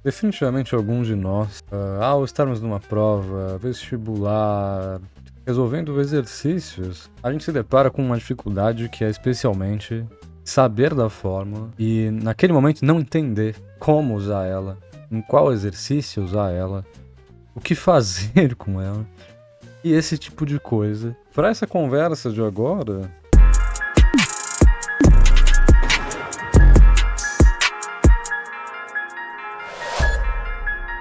Definitivamente alguns de nós, ao estarmos numa prova, vestibular, resolvendo exercícios, a gente se depara com uma dificuldade que é especialmente saber da fórmula e naquele momento não entender como usar ela, em qual exercício usar ela, o que fazer com ela e esse tipo de coisa. Para essa conversa de agora,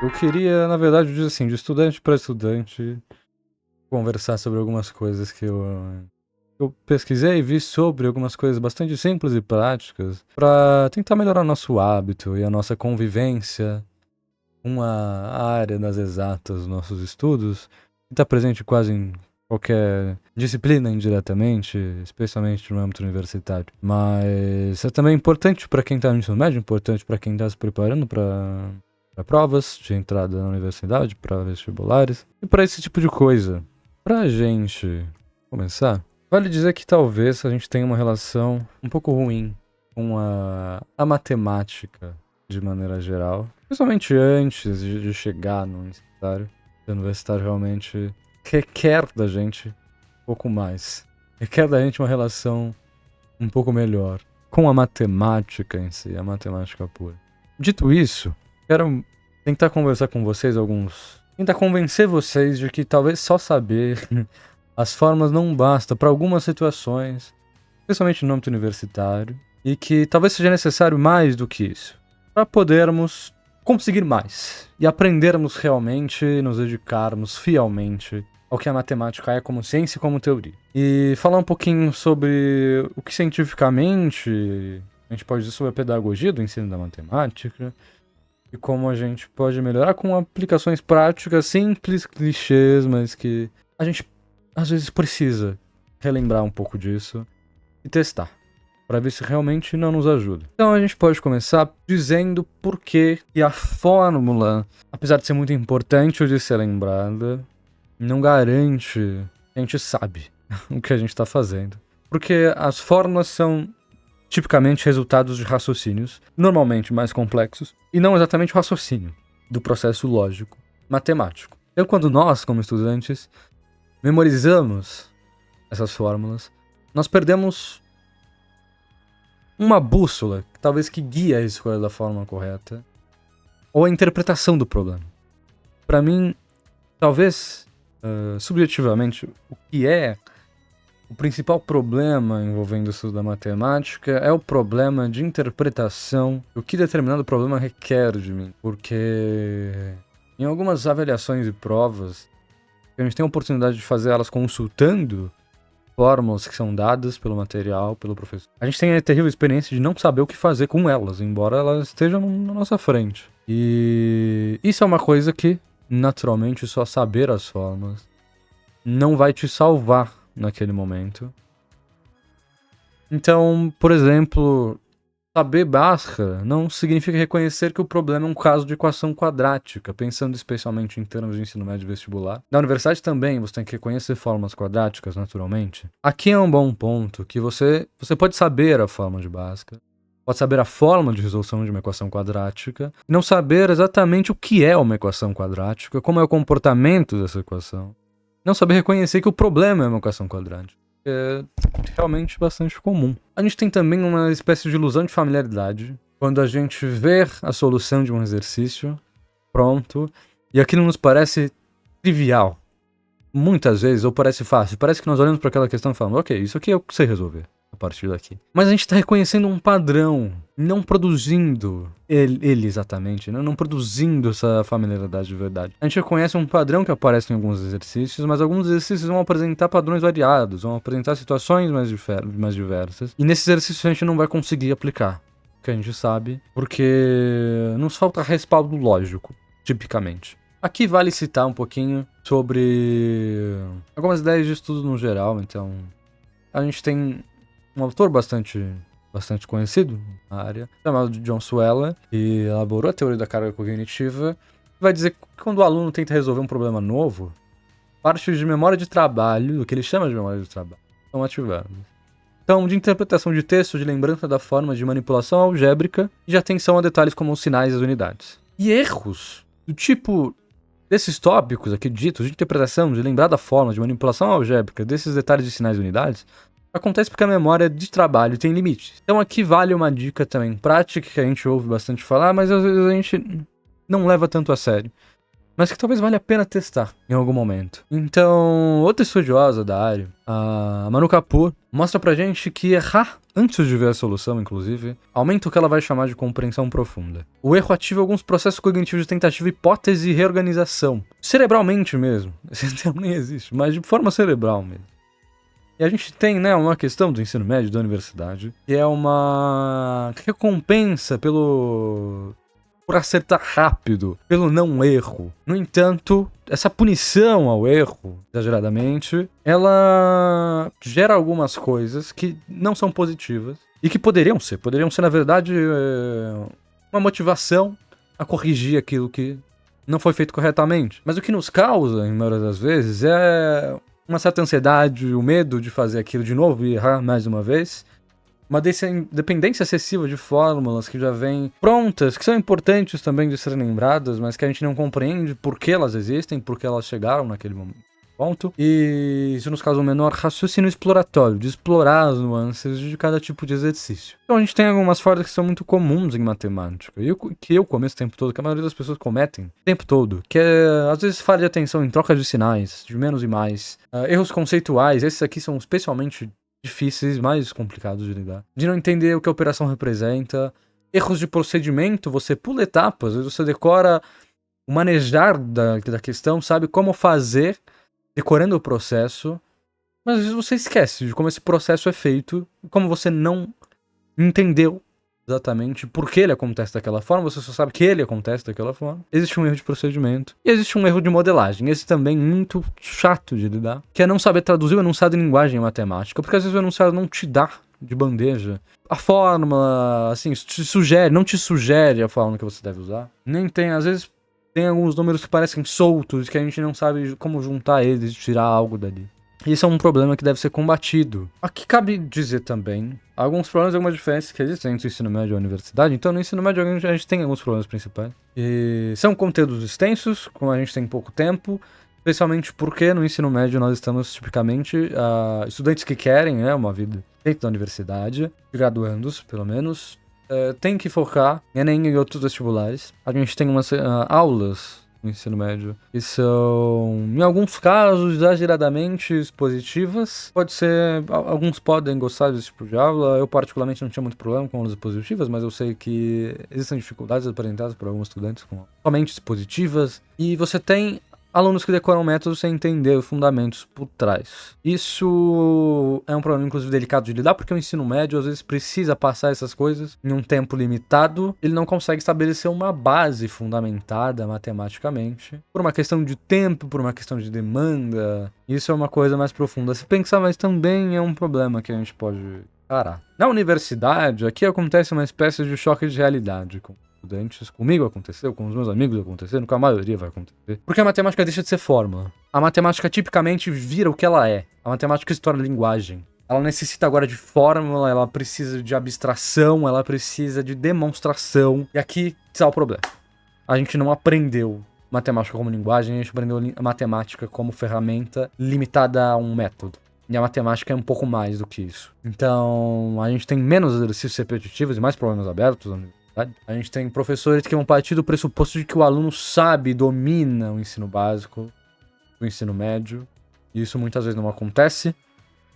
eu queria, na verdade, assim, de estudante para estudante, conversar sobre algumas coisas que eu pesquisei e vi sobre algumas coisas bastante simples e práticas para tentar melhorar nosso hábito e a nossa convivência com a área das exatas dos nossos estudos, que está presente quase em qualquer disciplina indiretamente, especialmente no âmbito universitário. Mas é também importante para quem está no ensino médio, importante para quem está se preparando para provas de entrada na universidade, para vestibulares e para esse tipo de coisa. Pra gente começar, vale dizer que talvez a gente tenha uma relação um pouco ruim com a matemática de maneira geral, principalmente antes de chegar no universitário. O universitário realmente requer da gente um pouco mais, requer da gente uma relação um pouco melhor com a matemática em si, a matemática pura. Dito isso, quero tentar conversar com vocês tentar convencer vocês de que talvez só saber as formas não basta para algumas situações, especialmente no âmbito universitário, e que talvez seja necessário mais do que isso, para podermos conseguir mais e aprendermos realmente, nos dedicarmos fielmente ao que a matemática é como ciência e como teoria. E falar um pouquinho sobre o que cientificamente a gente pode dizer sobre a pedagogia do ensino da matemática, e como a gente pode melhorar com aplicações práticas simples, clichês, mas que a gente às vezes precisa relembrar um pouco disso e testar, para ver se realmente não nos ajuda. Então a gente pode começar dizendo por que a fórmula, apesar de ser muito importante de ser lembrada, não garante que a gente sabe o que a gente está fazendo. Porque as fórmulas são tipicamente resultados de raciocínios, normalmente mais complexos, e não exatamente o raciocínio do processo lógico matemático. Então, quando nós, como estudantes, memorizamos essas fórmulas, nós perdemos uma bússola, talvez que guia a escolha da fórmula correta, ou a interpretação do problema. Para mim, talvez, subjetivamente, o que é o principal problema envolvendo o estudo da matemática é o problema de interpretação do que determinado problema requer de mim. Porque em algumas avaliações e provas, a gente tem a oportunidade de fazer elas consultando fórmulas que são dadas pelo material, pelo professor. A gente tem a terrível experiência de não saber o que fazer com elas, embora elas estejam na nossa frente. E isso é uma coisa que, naturalmente, só saber as fórmulas não vai te salvar naquele momento. Então, por exemplo, saber Bhaskara não significa reconhecer que o problema é um caso de equação quadrática, pensando especialmente em termos de ensino médio vestibular. Na universidade também você tem que reconhecer fórmulas quadráticas, naturalmente. Aqui é um bom ponto que você pode saber a fórmula de Bhaskara, pode saber a forma de resolução de uma equação quadrática, e não saber exatamente o que é uma equação quadrática, como é o comportamento dessa equação. Não saber reconhecer que o problema é uma equação quadrática. É realmente bastante comum. A gente tem também uma espécie de ilusão de familiaridade quando a gente vê a solução de um exercício pronto e aquilo nos parece trivial. Muitas vezes, ou parece fácil. Parece que nós olhamos para aquela questão e falamos, ok, isso aqui eu sei resolver a partir daqui. Mas a gente está reconhecendo um padrão, não produzindo ele exatamente, né? Não produzindo essa familiaridade de verdade. A gente reconhece um padrão que aparece em alguns exercícios, mas alguns exercícios vão apresentar padrões variados, vão apresentar situações mais diversas. E nesses exercícios a gente não vai conseguir aplicar o que a gente sabe, porque nos falta respaldo lógico, tipicamente. Aqui vale citar um pouquinho sobre algumas ideias de estudo no geral. Então, a gente tem um autor bastante conhecido na área, chamado John Swallow, que elaborou a teoria da carga cognitiva, vai dizer que quando o aluno tenta resolver um problema novo, partes de memória de trabalho, o que ele chama de memória de trabalho, são ativadas. Então, de interpretação de texto, de lembrança da forma de manipulação algébrica e de atenção a detalhes como os sinais e as unidades. E erros do tipo desses tópicos aqui ditos, de interpretação, de lembrar da forma, de manipulação algébrica, desses detalhes de sinais e unidades, acontece porque a memória de trabalho tem limites. Então aqui vale uma dica também prática, que a gente ouve bastante falar, mas às vezes a gente não leva tanto a sério. Mas que talvez valha a pena testar em algum momento. Então, outra estudiosa da área, a Manu Kapur, mostra pra gente que errar antes de ver a solução, inclusive, aumenta o que ela vai chamar de compreensão profunda. O erro ativa alguns processos cognitivos de tentativa, hipótese e reorganização. Cerebralmente mesmo. Esse termo nem existe, mas de forma cerebral mesmo. E a gente tem, né, uma questão do ensino médio da universidade, que é uma recompensa por acertar rápido, pelo não erro. No entanto, essa punição ao erro, exageradamente, ela gera algumas coisas que não são positivas e que poderiam ser, na verdade, uma motivação a corrigir aquilo que não foi feito corretamente. Mas o que nos causa, em maioria das vezes, é uma certa ansiedade, o medo de fazer aquilo de novo e errar mais uma vez. Uma dependência excessiva de fórmulas que já vêm prontas, que são importantes também de serem lembradas, mas que a gente não compreende por que elas existem, por que elas chegaram naquele ponto. E isso nos causa um menor raciocínio exploratório, de explorar as nuances de cada tipo de exercício. Então a gente tem algumas falhas que são muito comuns em matemática, e que eu começo o tempo todo, que a maioria das pessoas cometem o tempo todo, que é, às vezes, falha de atenção em troca de sinais, de menos e mais, erros conceituais, esses aqui são especialmente difíceis, mais complicados de lidar. De não entender o que a operação representa. Erros de procedimento, você pula etapas, às vezes você decora o manejar da questão, sabe como fazer, decorando o processo, mas às vezes você esquece de como esse processo é feito, como você não entendeu exatamente por que ele acontece daquela forma, você só sabe que ele acontece daquela forma. Existe um erro de procedimento e existe um erro de modelagem, esse também muito chato de lidar, que é não saber traduzir o enunciado em linguagem matemática, porque às vezes o enunciado não te dá de bandeja a fórmula, assim, não te sugere a fórmula que você deve usar, nem tem, às vezes tem alguns números que parecem soltos, que a gente não sabe como juntar eles e tirar algo dali. Isso é um problema que deve ser combatido. Aqui cabe dizer também alguns problemas e algumas diferenças que existem entre o ensino médio e a universidade. Então, no ensino médio a gente tem alguns problemas principais. E são conteúdos extensos, como a gente tem pouco tempo, especialmente porque no ensino médio nós estamos tipicamente estudantes que querem uma vida dentro da universidade, graduandos, pelo menos, tem que focar em Enem e outros vestibulares. A gente tem umas aulas no ensino médio, que são, em alguns casos, exageradamente expositivas. Pode ser, alguns podem gostar desse tipo de aula. Eu particularmente não tinha muito problema com aulas expositivas, mas eu sei que existem dificuldades apresentadas por alguns estudantes com somente expositivas. E você tem alunos que decoram métodos sem entender os fundamentos por trás. Isso é um problema, inclusive, delicado de lidar, porque o ensino médio, às vezes, precisa passar essas coisas em um tempo limitado. Ele não consegue estabelecer uma base fundamentada matematicamente. Por uma questão de tempo, por uma questão de demanda. Isso é uma coisa mais profunda. Se pensar, mas também é um problema que a gente pode encarar. Na universidade, aqui acontece uma espécie de choque de realidade com estudantes. Comigo aconteceu, com os meus amigos aconteceu, com a maioria vai acontecer. Porque a matemática deixa de ser fórmula. A matemática tipicamente vira o que ela é. A matemática se torna linguagem. Ela necessita agora de fórmula, ela precisa de abstração, ela precisa de demonstração. E aqui está o problema. A gente não aprendeu matemática como linguagem, a gente aprendeu a matemática como ferramenta limitada a um método. E a matemática é um pouco mais do que isso. Então, a gente tem menos exercícios repetitivos e mais problemas abertos. A gente tem professores que vão partir do pressuposto de que o aluno sabe e domina o ensino básico, o ensino médio, e isso muitas vezes não acontece,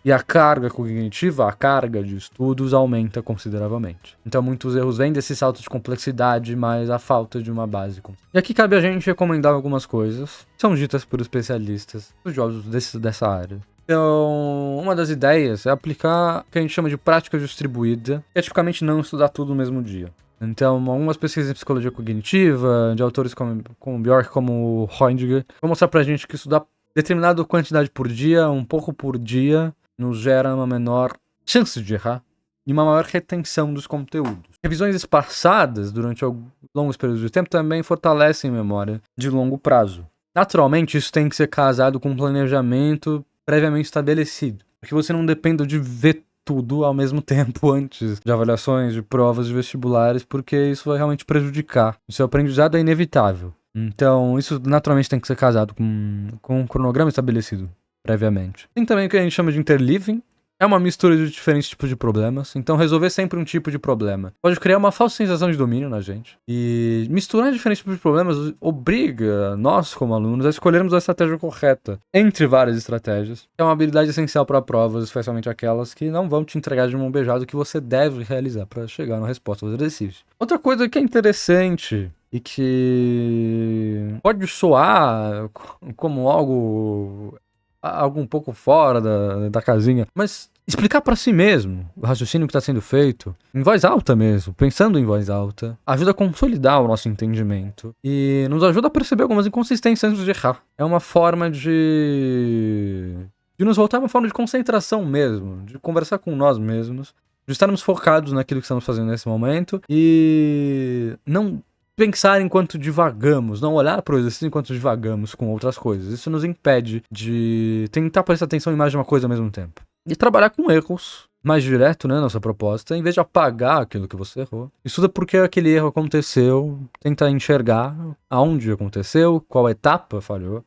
e a carga cognitiva, a carga de estudos aumenta consideravelmente. Então muitos erros vêm desse salto de complexidade, mas a falta de uma base. E aqui cabe a gente recomendar algumas coisas, que são ditas por especialistas, estudiosos dessa área. Então, uma das ideias é aplicar o que a gente chama de prática distribuída, que é tipicamente não estudar tudo no mesmo dia. Então, algumas pesquisas em psicologia cognitiva, de autores como Bjork, como Heidegger, vão mostrar pra gente que estudar determinada quantidade por dia, um pouco por dia, nos gera uma menor chance de errar e uma maior retenção dos conteúdos. Revisões espaçadas durante longos períodos de tempo também fortalecem a memória de longo prazo. Naturalmente, isso tem que ser casado com um planejamento previamente estabelecido, para que você não dependa de ver tudo ao mesmo tempo antes de avaliações, de provas, de vestibulares, porque isso vai realmente prejudicar. O seu aprendizado é inevitável. Então, isso naturalmente tem que ser casado com um cronograma estabelecido previamente. Tem também o que a gente chama de interleaving. É uma mistura de diferentes tipos de problemas. Então, resolver sempre um tipo de problema pode criar uma falsa sensação de domínio na gente. E misturar diferentes tipos de problemas obriga nós, como alunos, a escolhermos a estratégia correta entre várias estratégias. É uma habilidade essencial para provas, especialmente aquelas que não vão te entregar de mão beijada o que você deve realizar para chegar na resposta aos exercícios. Outra coisa que é interessante e que pode soar como algo um pouco fora da casinha, mas explicar pra si mesmo o raciocínio que está sendo feito, em voz alta mesmo, pensando em voz alta, ajuda a consolidar o nosso entendimento e nos ajuda a perceber algumas inconsistências antes de errar. É uma forma de nos voltar a uma forma de concentração mesmo, de conversar com nós mesmos, de estarmos focados naquilo que estamos fazendo nesse momento e não pensar enquanto divagamos, não olhar para o exercício enquanto divagamos com outras coisas. Isso nos impede de tentar prestar atenção em mais de uma coisa ao mesmo tempo. E trabalhar com erros mais direto, né, nossa proposta, em vez de apagar aquilo que você errou. Estuda por que aquele erro aconteceu, tenta enxergar aonde aconteceu, qual etapa falhou.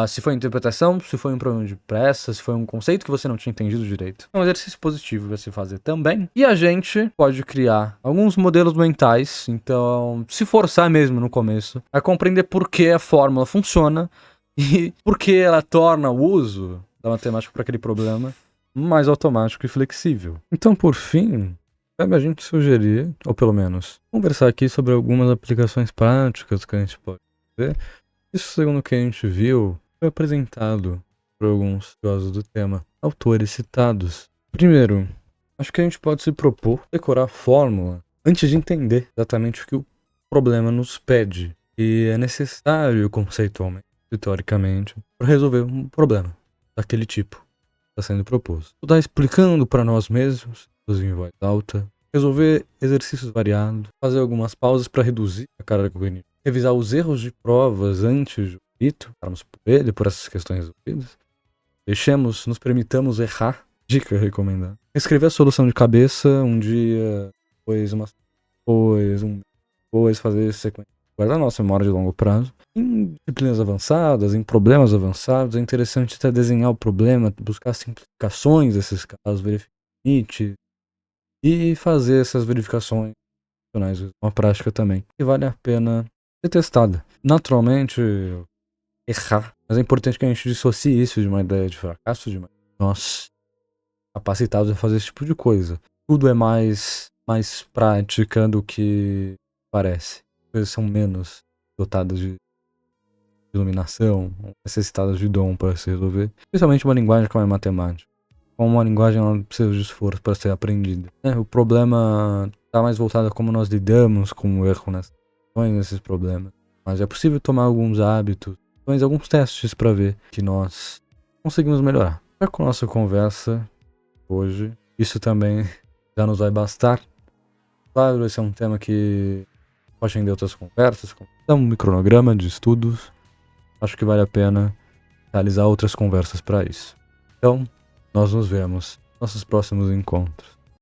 Se foi interpretação, se foi um problema de pressa, se foi um conceito que você não tinha entendido direito. É um exercício positivo para se fazer também. E a gente pode criar alguns modelos mentais, então se forçar mesmo no começo a compreender por que a fórmula funciona e por que ela torna o uso da matemática para aquele problema mais automático e flexível. Então, por fim, cabe a gente sugerir, ou pelo menos conversar aqui sobre algumas aplicações práticas que a gente pode ver. Isso, segundo o que a gente viu, foi apresentado por alguns estudiosos do tema, autores citados. Primeiro, acho que a gente pode se propor decorar a fórmula antes de entender exatamente o que o problema nos pede. E é necessário conceitualmente e teoricamente para resolver um problema daquele tipo que está sendo proposto. Estudar explicando para nós mesmos, inclusive em voz alta, resolver exercícios variados, fazer algumas pausas para reduzir a carga cognitiva, revisar os erros de provas antes do rito, pararmos por ele, por essas questões resolvidas. Nos permitamos errar, dica recomendada. Escrever a solução de cabeça um dia, depois fazer sequência. Guardar a nossa memória de longo prazo. Em disciplinas avançadas, em problemas avançados, é interessante até desenhar o problema, buscar simplificações desses casos, verificar limites e fazer essas verificações uma prática também. E vale a pena ser testada. Naturalmente, errar. Mas é importante que a gente dissocie isso de uma ideia de fracasso, de nós capacitados a fazer esse tipo de coisa. Tudo é mais prática do que parece. As coisas são menos dotadas de iluminação, necessitadas de dom para se resolver. Especialmente uma linguagem como é matemática. Como uma linguagem ela precisa de esforço para ser aprendida. O problema está mais voltado a como nós lidamos com o erro nesses problemas. Mas é possível tomar alguns hábitos, alguns testes para ver que nós conseguimos melhorar. Com a nossa conversa hoje, isso também já nos vai bastar. Claro, esse é um tema que pode render outras conversas, um cronograma de estudos. Acho que vale a pena realizar outras conversas para isso. Então, nós nos vemos nos nossos próximos encontros.